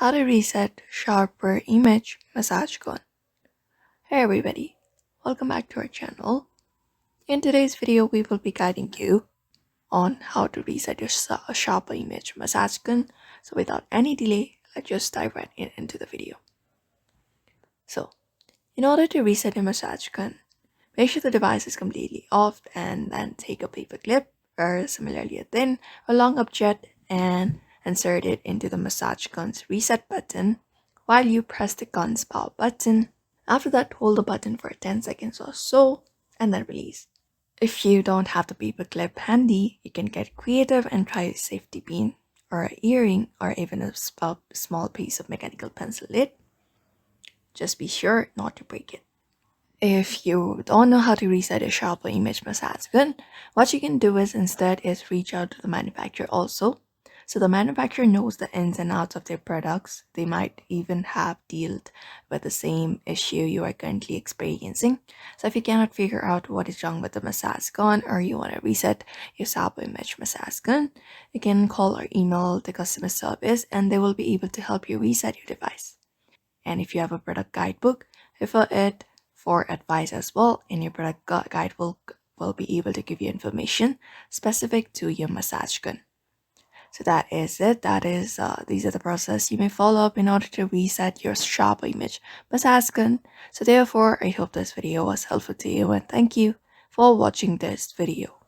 How to reset sharper image massage gun. Hey everybody, welcome back to our channel. In today's video, we will be guiding you on how to reset your sharper image massage gun. So without any delay, let's just dive right into the video. So, in order to reset your massage gun, make sure the device is completely off and then take a paper clip or similarly a thin or long object and insert it into the massage gun's reset button while you press the gun's power button. After that, hold the button for 10 seconds or so and then release. If you don't have the paper clip handy, you can get creative and try a safety pin or an earring or even a small piece of mechanical pencil lid. Just be sure not to break it. If you don't know how to reset a sharper image massage gun, what you can do is reach out to the manufacturer also. So the manufacturer knows the ins and outs of their products. They might even have dealt with the same issue you are currently experiencing. So if you cannot figure out what is wrong with the massage gun or you want to reset your sharper image massage gun, you can call or email the customer service and they will be able to help you reset your device. And if you have a product guidebook, refer it for advice as well, and your product guide will be able to give you information specific to your massage gun. So that is it. These are the process you may follow up in order to reset your sharper image massage gun. So therefore, I hope this video was helpful to you and thank you for watching this video.